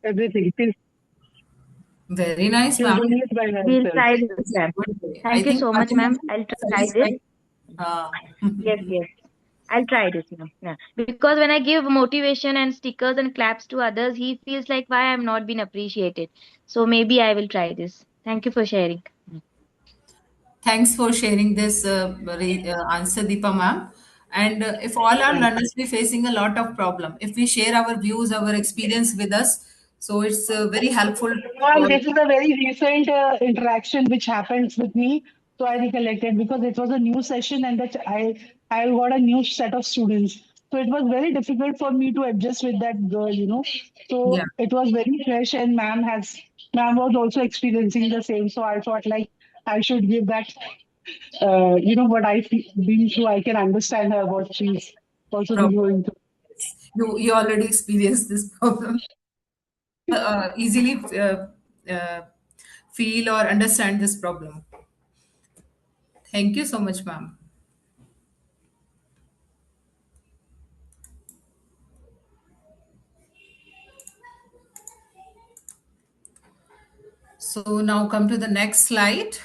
everything. Very nice, She's ma'am. doing it by We'll herself. try this, ma'am. Good day. I Thank you think so much, Fatima ma'am. is I'll try this. satisfied. Uh, Yes, yes. I'll try this, ma'am. Yeah. Because when I give motivation and stickers and claps to others, he feels like why I'm not being appreciated. So maybe I will try this. Thank you for sharing. Thanks for sharing this answer, Deepa ma'am. And if all our learners be facing a lot of problem, if we share our views, our experience with us, so it's very helpful And for. this is a very recent interaction which happens with me. So I recollected because it was a new session and that I got a new set of students. So it was very difficult for me to adjust with that girl. Yeah. So it was very fresh and ma'am was also experiencing the same. So I thought like I should give that what been through. I can understand her what she's also been Problem. going through. You already experienced this problem. Easily uh, feel or understand this problem. Thank you so much, ma'am. So now come to the next slide.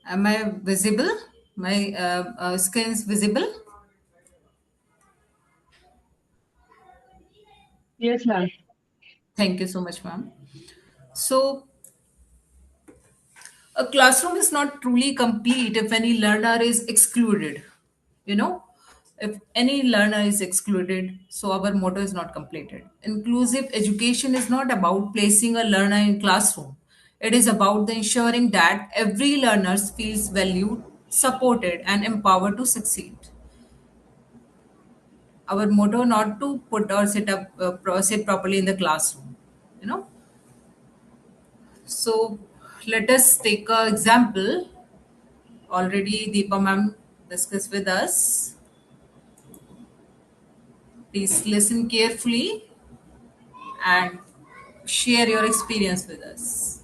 Am I visible? My screen is visible. Yes, ma'am. Thank you so much, ma'am. So a classroom is not truly complete if any learner is excluded. You know, if any learner is excluded, so our motto is not completed. Inclusive education is not about placing a learner in classroom. It is about the ensuring that every learner feels valued, supported, and empowered to succeed. Our motto not to put or sit properly in the classroom. You know, so let us take a example. Already Deepa ma'am discussed with us. Please listen carefully and share your experience with us.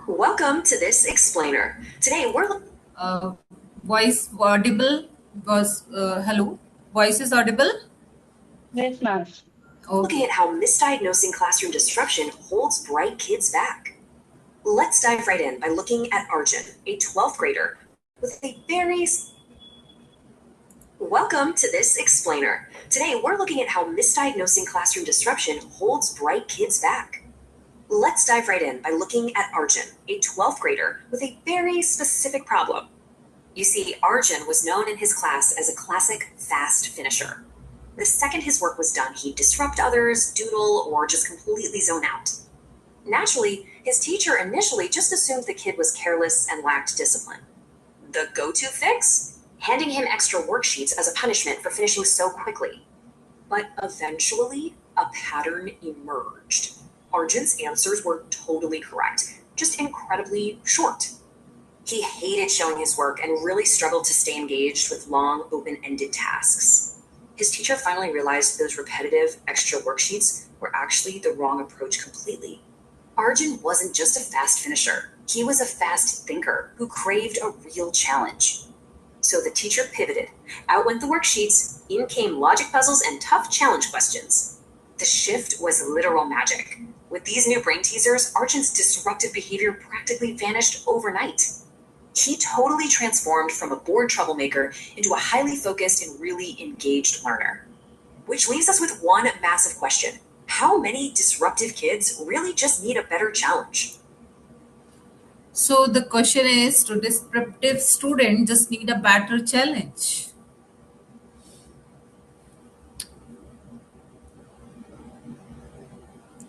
Welcome to this explainer. Today we're Uh, Voice audible was hello. Voice is audible. Yes, ma'am. looking Okay. at how misdiagnosing classroom disruption holds bright kids back. Let's dive right in by looking at Arjun, a 12th grader with a very Welcome to this explainer. Today we're looking at how misdiagnosing classroom disruption holds bright kids back. Let's dive right in by looking at Arjun, a 12th grader with a very specific problem. You see, Arjun was known in his class as a classic fast finisher. The second his work was done, he'd disrupt others, doodle, or just completely zone out. Naturally, his teacher initially just assumed the kid was careless and lacked discipline. The go-to fix? Handing him extra worksheets as a punishment for finishing so quickly. But eventually, a pattern emerged. Arjun's answers were totally correct, just incredibly short. He hated showing his work and really struggled to stay engaged with long, open-ended tasks. His teacher finally realized those repetitive, extra worksheets were actually the wrong approach completely. Arjun wasn't just a fast finisher, he was a fast thinker who craved a real challenge. So the teacher pivoted. Out went the worksheets, in came logic puzzles and tough challenge questions. The shift was literal magic. With these new brain teasers, Arjun's disruptive behavior practically vanished overnight. He totally transformed from a bored troublemaker into a highly focused and really engaged learner. Which leaves us with one massive question. How many disruptive kids really just need a better challenge? So the question is, to disruptive student just need a better challenge.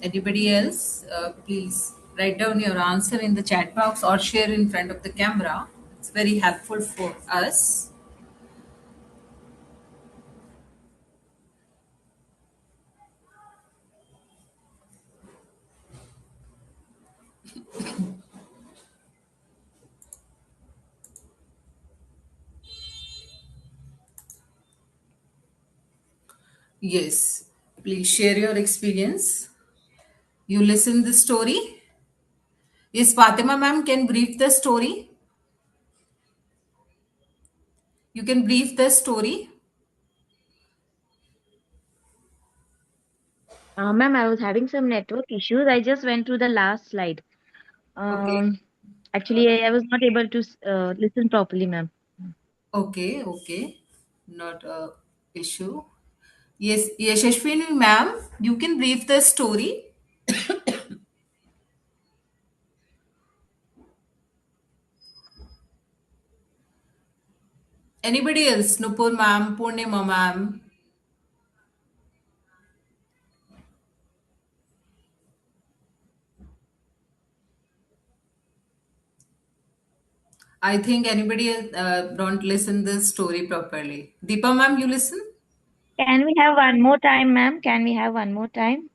Anybody else? Please write down your answer in the chat box or share in front of the camera. It's very helpful for us. Yes, please share your experience. You listen the story? Yes, Fatima ma'am can brief the story. You can brief the story. Ma'am, I was having some network issues. I just went through the last slide. Okay. Um, Actually, I was not able to listen properly, ma'am. Okay, okay. Not a issue. Yes, Yashashwini ma'am, you can brief the story. Anybody else? Nupur ma'am, Purnima ma'am. I think anybody else don't listen the story properly. Deepa ma'am, you listen? Can we have one more time, ma'am? Can we have one more time?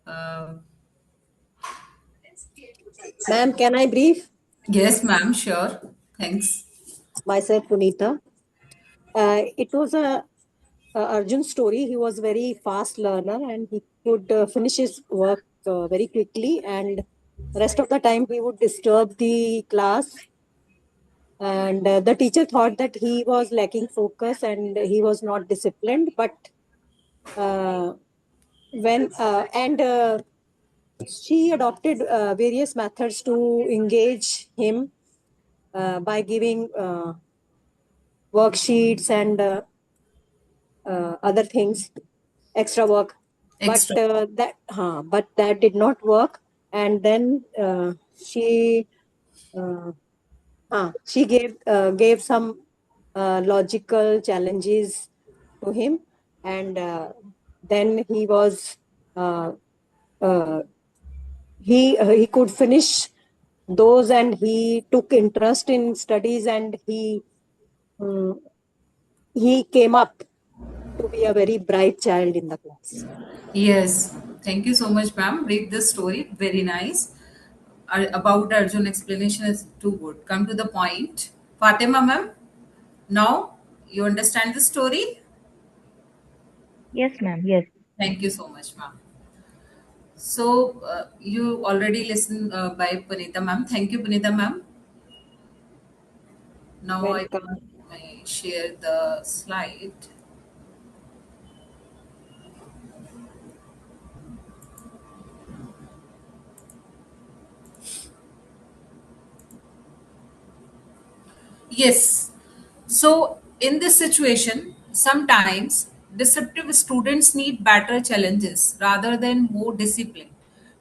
Uh, Ma'am, can I brief yes, ma'am, sure. Thanks. myself, Punita? It was a Arjun story. He was very fast learner and he could finish his work very quickly. And rest of the time he would disturb the class. And the teacher thought that he was lacking focus and he was not disciplined. But uh, when and she adopted various methods to engage him by giving worksheets and other things, extra work. But Extra. that did not work. And then she gave some logical challenges to him, and then uh, uh, he could finish those, and he took interest in studies, and um, he came up to be a very bright child in the class. Yes. Thank you so much, ma'am. Brief the story. Very nice. About Arjun explanation is too good. Come to the point. Fatima ma'am, now you understand the story? Yes, ma'am. Yes. Thank you so much, ma'am. So you already listened by Punita ma'am. Thank you, Punita ma'am. Now Welcome. I share the slide. Yes. So in this situation, sometimes disruptive students need better challenges rather than more discipline.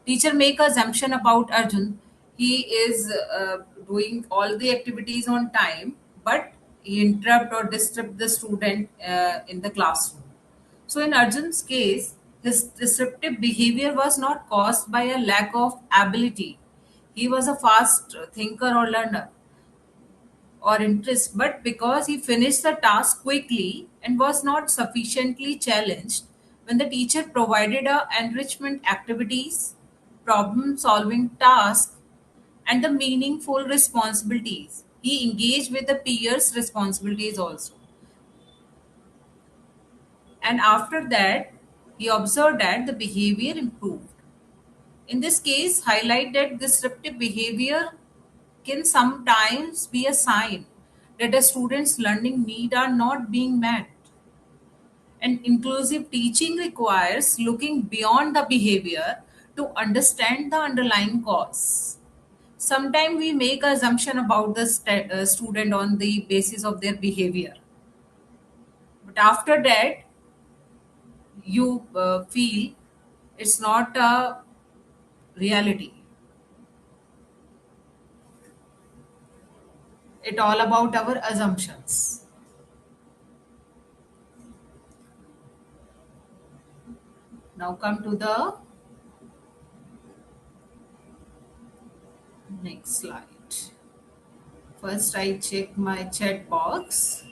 Teacher make assumption about Arjun. He is doing all the activities on time, but he interrupt or disrupt the student in the classroom. So in Arjun's case, his disruptive behavior was not caused by a lack of ability. He was a fast thinker or learner or interest, but because he finished the task quickly and was not sufficiently challenged, when the teacher provided a enrichment activities, problem solving tasks, and the meaningful responsibilities, he engaged with the peers' responsibilities also. And after that, he observed that the behavior improved. In this case, highlight that disruptive behavior can sometimes be a sign that a student's learning need are not being met. And inclusive teaching requires looking beyond the behavior to understand the underlying cause. Sometimes we make assumption about the student on the basis of their behavior, but after that you feel it's not a reality. It all about our assumptions. Now come to the next slide. First, I check my chat box.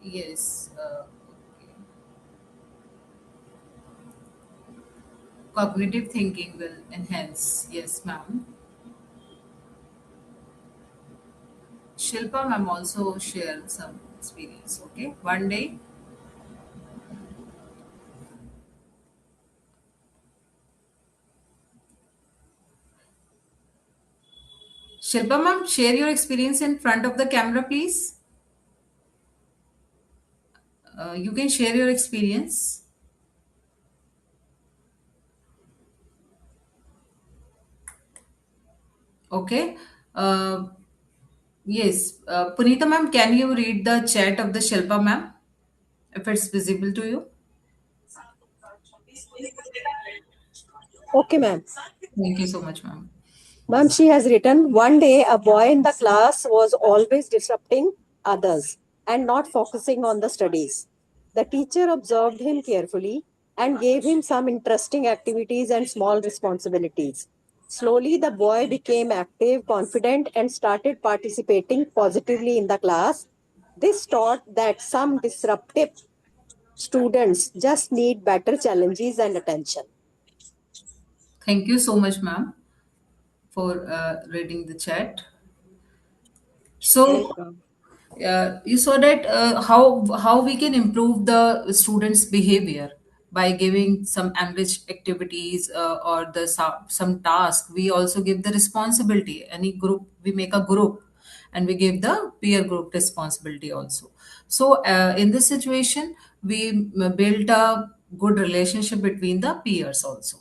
Yes. Okay. Cognitive thinking will enhance. Yes, ma'am. Shilpa ma'am also shared some experience. Okay, one day. Shilpa ma'am, share your experience in front of the camera, please. You can share your experience. Okay. Uh, yes. Punita ma'am, can you read the chat of the Shilpa ma'am if it's visible to you? Okay, ma'am. Thank you so much, ma'am. Ma'am, she has written, one day a boy in the class was always disrupting others and not focusing on the studies. The teacher observed him carefully and gave him some interesting activities and small responsibilities. Slowly, the boy became active, confident, and started participating positively in the class. This taught that some disruptive students just need better challenges and attention. Thank you so much, ma'am, for reading the chat. So, Welcome. you saw that how we can improve the students' behavior by giving some enriched activities or some task. We also give the responsibility. Any group, we make a group, and we give the peer group responsibility also. So, in this situation, we build a good relationship between the peers also.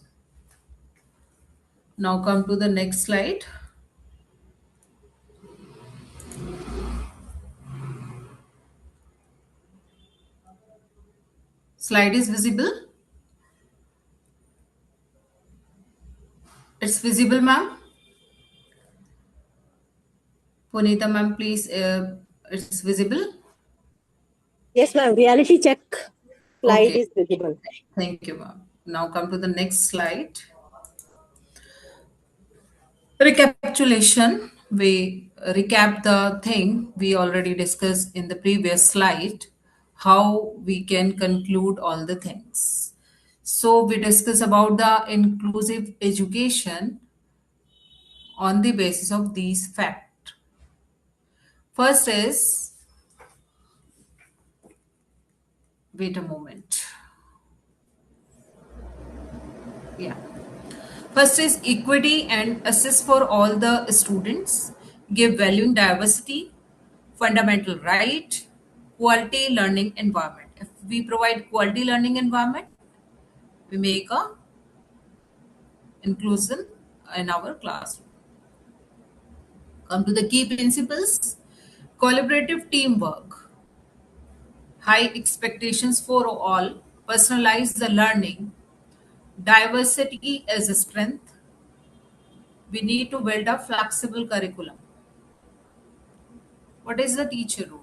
Now, come to the next slide. Slide is visible. It's visible, ma'am. Punita ma'am, please, it's visible. Yes, ma'am. Reality check slide Okay, is visible. thank you, ma'am. Now come to the next slide. Recapitulation. We recap the thing we already discussed in the previous slide, how we can conclude all the things. So we discuss about the inclusive education on the basis of these facts. First is, wait a moment. Yeah. First is equity and access for all the students, give value in diversity, fundamental right, quality learning environment. If we provide quality learning environment, we make a inclusion in our classroom. Come to the key principles, collaborative teamwork, high expectations for all, personalize the learning, diversity as a strength. We need to build a flexible curriculum. What is the teacher role?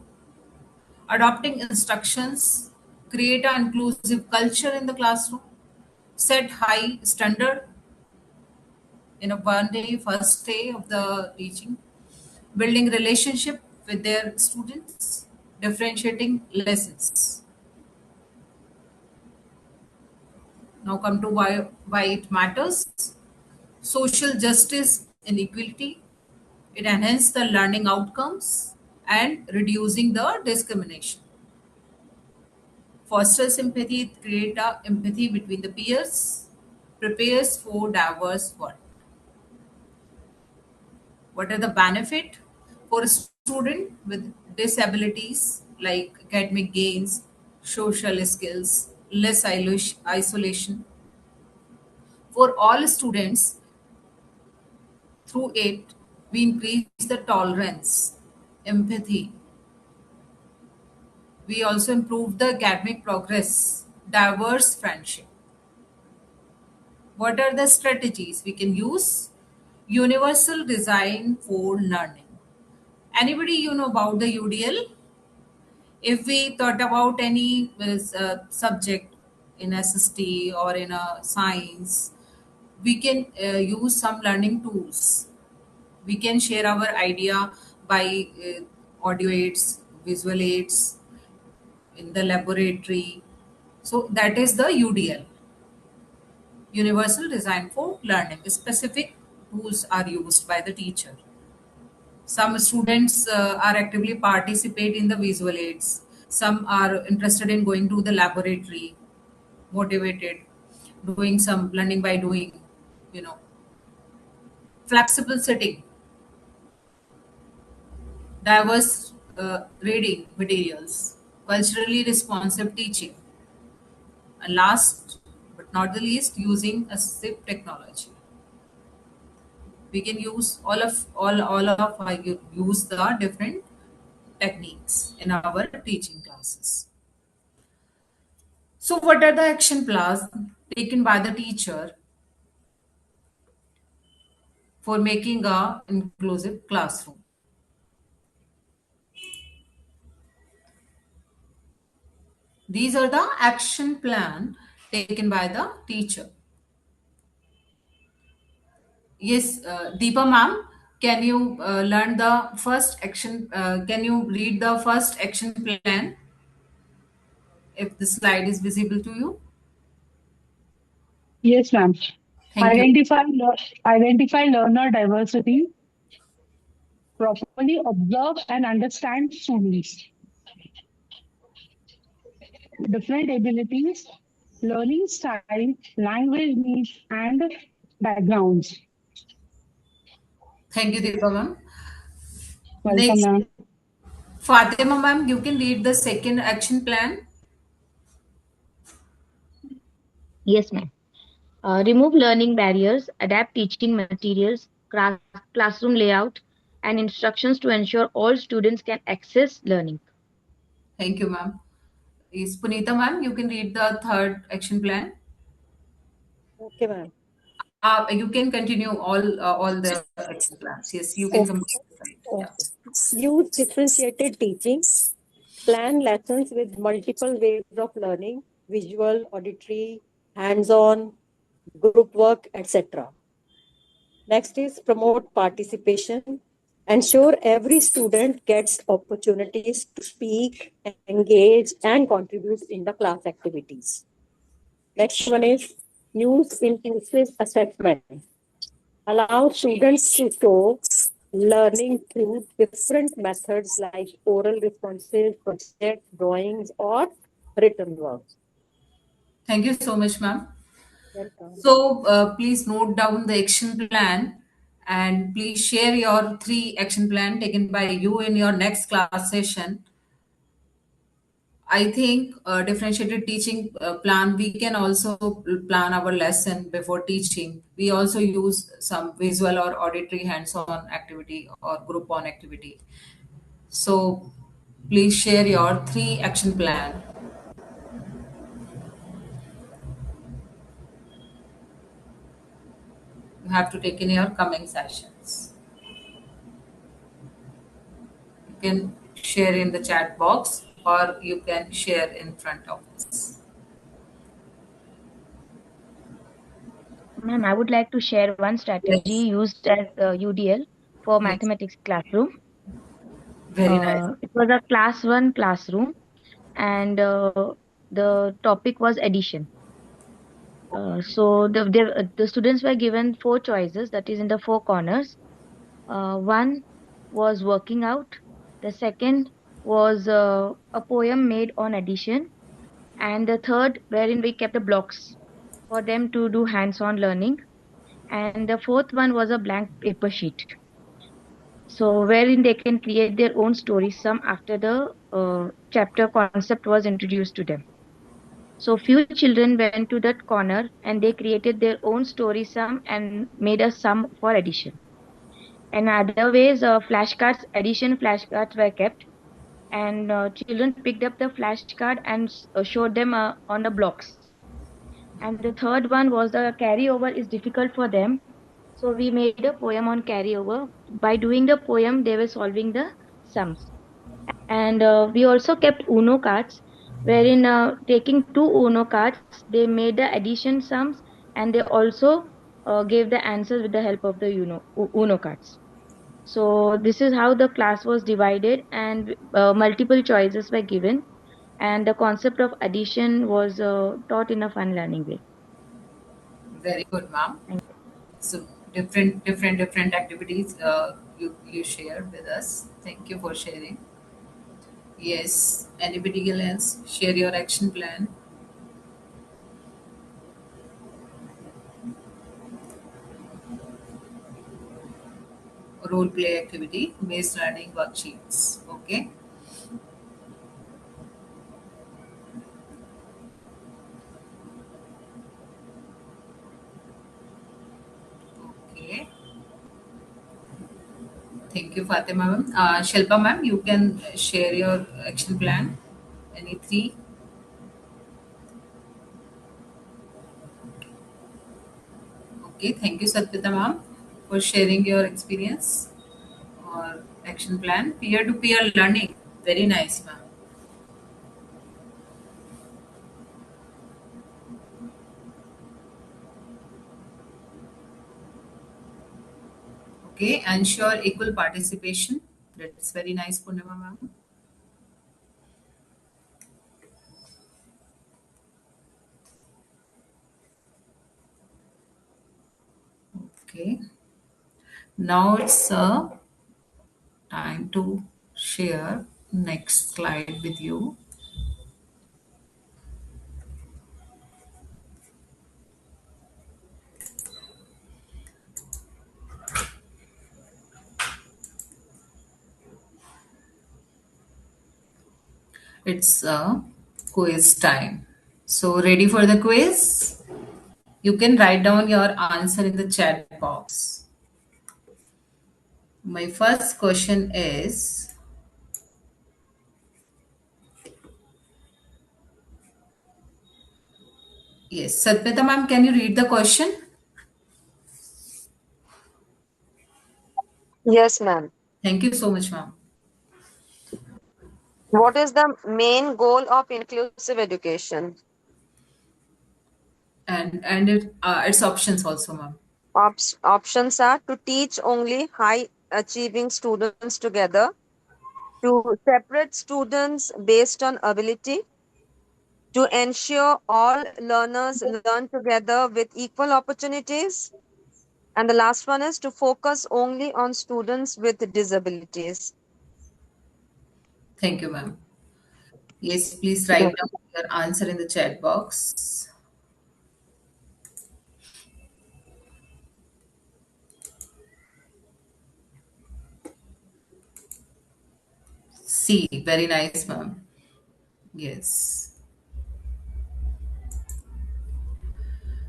Adopting instructions, create an inclusive culture in the classroom, set high standard in a one day, first day of the teaching, building relationship with their students, differentiating lessons. Now come to why it matters. Social justice and equality. It enhances the learning outcomes and reducing the discrimination. Fosters empathy, create a empathy between the peers, prepares for diverse world. What are the benefit for a student with disabilities like academic gains, social skills, less isolation? For all students, through it, we increase the tolerance, empathy. We also improve the academic progress, diverse friendship. What are the strategies we can use? Universal design for learning. Anybody know about the UDL? If we thought about any subject in SST or in a science, we can use some learning tools. We can share our idea by audio aids, visual aids in the laboratory. So that is the UDL. Universal design for learning. Specific tools are used by the teacher. Some students are actively participate in the visual aids. Some are interested in going to the laboratory, motivated, doing some learning by doing, you know, flexible setting, diverse reading materials, culturally responsive teaching, and last but not the least, using assistive technology. We can use all of use the different techniques in our teaching classes. So, what are the action plans taken by the teacher for making a inclusive classroom? These are the action plan taken by the teacher. Yes, Deepa ma'am, can you learn the first action? Can you read the first action plan if the slide is visible to you? Yes, ma'am. Thank you. Identify learner diversity, properly observe and understand students, different abilities, learning style, language needs, and backgrounds. Thank you, Deepa ma'am. Welcome, Next, ma'am. Fatima ma'am, you can read the second action plan. Yes, ma'am. Remove learning barriers, adapt teaching materials, classroom layout, and instructions to ensure all students can access learning. Thank you, ma'am. Is Punita ma'am, you can read the third action plan. Okay, ma'am. You can continue all the action plans. Yes, you can Okay. complete the slide. Yeah. Okay. Use differentiated teaching. Plan lessons with multiple ways of learning, visual, auditory, hands-on, group work, etc. Next is promote participation. Ensure every student gets opportunities to speak, engage, and contribute in the class activities. Next one is use inclusive assessment. Allow students to show learning through different methods like oral responses, projects, drawings, or written work. Thank you so much, ma'am. Welcome. So please note down the action plan and please share your 3 action plan taken by you in your next class session. I think differentiated teaching plan, we can also plan our lesson before teaching. We also use some visual or auditory hands-on activity or group-on activity. So please share your 3 action plan. You have to take in your coming sessions. You can share in the chat box or you can share in front of us. Ma'am, I would like to share one strategy Yes, used as UDL for yes, mathematics classroom. very nice. It was a class 1 classroom, and the topic was addition. So the students were given 4 choices, that is in the 4 corners. One was working out. The second was a poem made on addition, and the third wherein we kept the blocks for them to do hands-on learning, and the fourth one was a blank paper sheet. So wherein they can create their own story sum after the chapter concept was introduced to them. So few children went to that corner and they created their own story sum and made a sum for addition. And other ways, addition flashcards were kept, and children picked up the flashcard and showed them on the blocks. And the third one was the carryover is difficult for them, so we made a poem on carryover. By doing the poem, they were solving the sums. And we also kept Uno cards, wherein taking 2 Uno cards, they made the addition sums, and they also gave the answers with the help of the Uno cards. So this is how the class was divided, and multiple choices were given, and the concept of addition was taught in a fun learning way. Very good, ma'am. Thank you. So different activities you shared with us. Thank you for sharing. Yes. Anybody else? Share your action plan. Role play activity based learning worksheets. Okay. Okay. Thank you, Fatima ma'am. Shilpa ma'am, you can share your action plan. Any three? Okay. Thank you, Satpita ma'am, for sharing your experience or action plan. Peer-to-peer learning. Very nice, ma'am. Okay. Ensure equal participation. That's very nice, Purnima ma'am. Okay. Now it's time to share next slide with you. It's quiz time. So ready for the quiz? You can write down your answer in the chat box. My first question is, yes, Satpita ma'am, can you read the question? Yes, ma'am. Thank you so much, ma'am. What is the main goal of inclusive education? Its options also, ma'am. Options are to teach only high achieving students together, to separate students based on ability, to ensure all learners learn together with equal opportunities, and the last one is to focus only on students with disabilities. Thank you, ma'am. Yes, please write down your answer in the chat box. C, very nice, ma'am. Yes.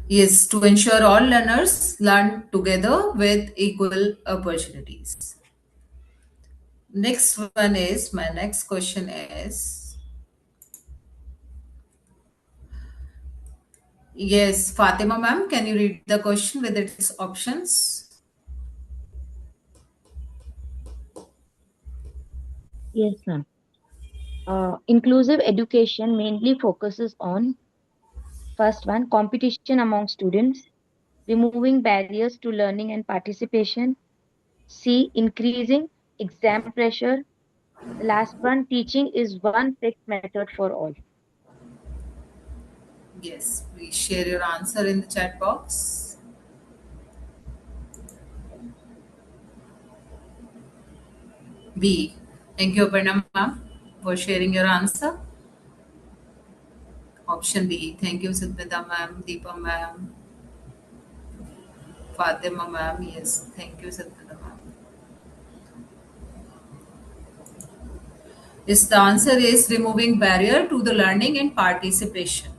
Yes, to ensure all learners learn together with equal opportunities. Next one is, my next question is, yes, Fatima ma'am, can you read the question with its options? Yes, ma'am. Inclusive education mainly focuses on first one, competition among students, removing barriers to learning and participation. C, increasing exam pressure. The last one, teaching is one fixed method for all. Yes, please share your answer in the chat box. B. Thank you, Aparna ma'am, for sharing your answer. Option B. Thank you, Sidmita ma'am, Deepa ma'am, Fatima ma'am. Yes, thank you, Sidmita ma'am. Yes, the answer is removing barrier to the learning and participation.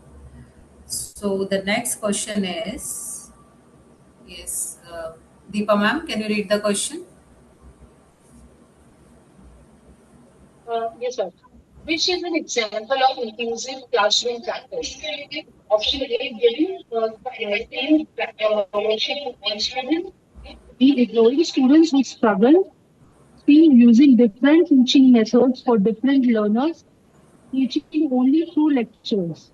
So the next question is, yes, Deepa ma'am, can you read the question? Yes, sir. Which is an example of inclusive classroom practice? Option A, giving same worship to one student. B, ignoring students who struggle. C, using different teaching methods for different learners. Teaching only through lectures.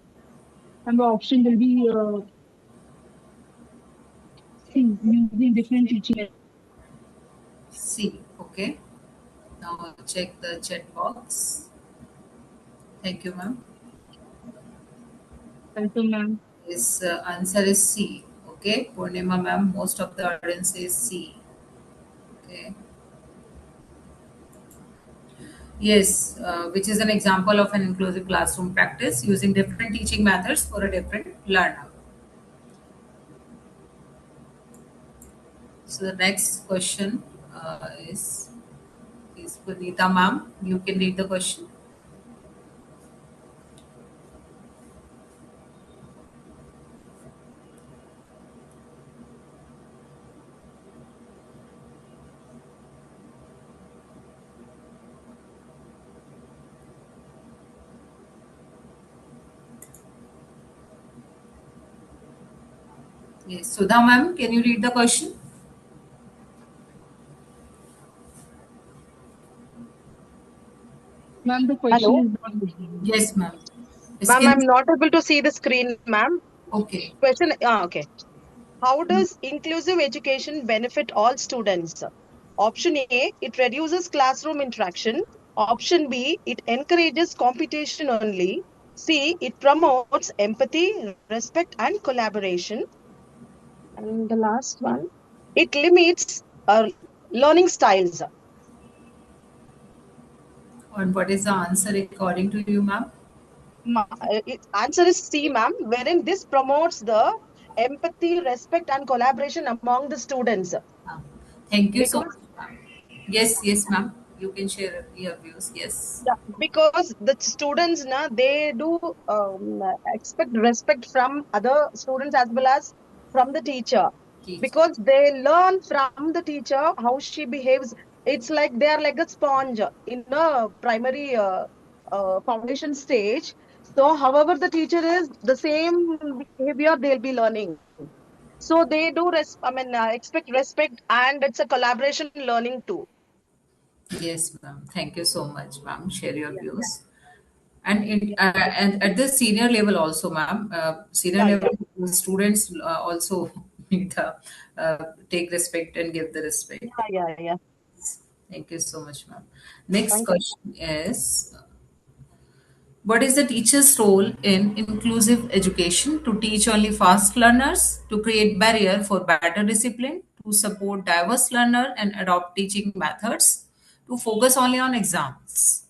And the option will be C, using different teaching. C. Okay. Now check the chat box. Thank you, ma'am. Thank you, ma'am. His answer is C. Okay, Purnima ma'am, most of the audience is C. Okay. Yes, which is an example of an inclusive classroom practice using different teaching methods for a different learner. So the next question is Punita ma'am. You can read the question. Yes, Sudha ma'am, can you read the question? Ma'am, the question Hello, is not visible. Yes, ma'am. ma'am. Skin. I'm not able to see the screen, ma'am. Okay. Question. Okay. How does inclusive education benefit all students? Option A, it reduces classroom interaction. Option B, it encourages competition only. C, it promotes empathy, respect, and collaboration. And the last one, it limits learning styles. And what is the answer according to you, ma'am? Answer is C, ma'am, wherein this promotes the empathy, respect, and collaboration among the students. Ah, thank you so Because much, ma'am. Yes, yes, ma'am. You can share your views. Yes. yeah, because the students they do expect respect from other students as well as from the teacher, Teacher. because they learn from the teacher how she behaves. It's like they are like a sponge in a primary foundation stage. So however the teacher is, the same behavior they'll be learning. So they do expect respect, and it's a collaboration learning too. Yes, ma'am. Thank you so much, ma'am. Share your views. And Yeah, and at the senior level also, ma'am. Senior yeah, level yeah, students also need to take respect and give the respect. yeah, yeah, yeah. Thank you so much, ma'am. Next Thank you. question is, what is the teacher's role in inclusive education? To teach only fast learners, to create barrier for better discipline, to support diverse learner and adopt teaching methods, to focus only on exams.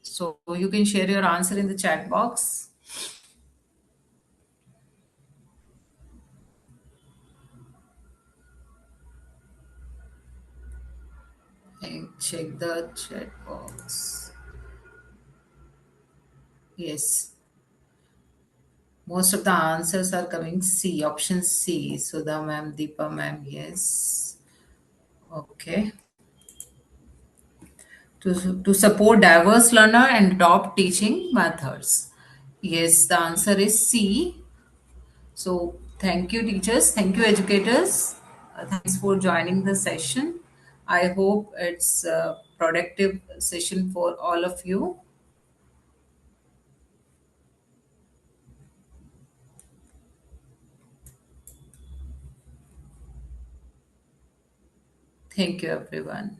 So you can share your answer in the chat box and check the chat box. Yes, most of the answers are coming C, option C. Sudha ma'am, Deepa ma'am, yes. Okay. To support diverse learner and adopt teaching methods. Yes, the answer is C. So thank you, teachers. Thank you, educators. Thanks for joining the session. I hope it's a productive session for all of you. Thank you, everyone.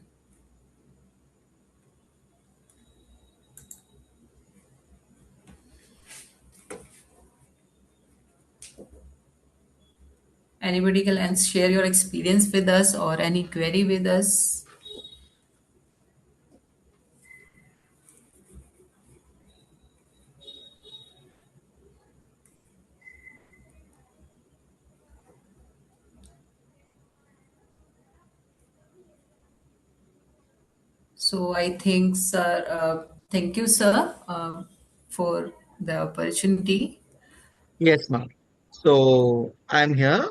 Anybody can share your experience with us or any query with us. So I think, sir, thank you, sir, for the opportunity. Yes, ma'am. So I'm here.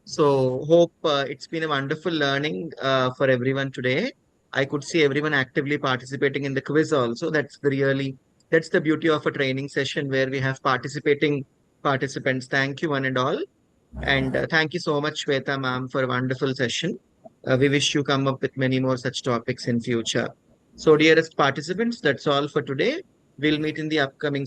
So hope it's been a wonderful learning for everyone today. I could see everyone actively participating in the quiz also. That's the beauty of a training session where we have participating participants. Thank you one and all. And thank you so much, Shweta ma'am, for a wonderful session. We wish you come up with many more such topics in future. So dearest participants, that's all for today. We'll meet in the upcoming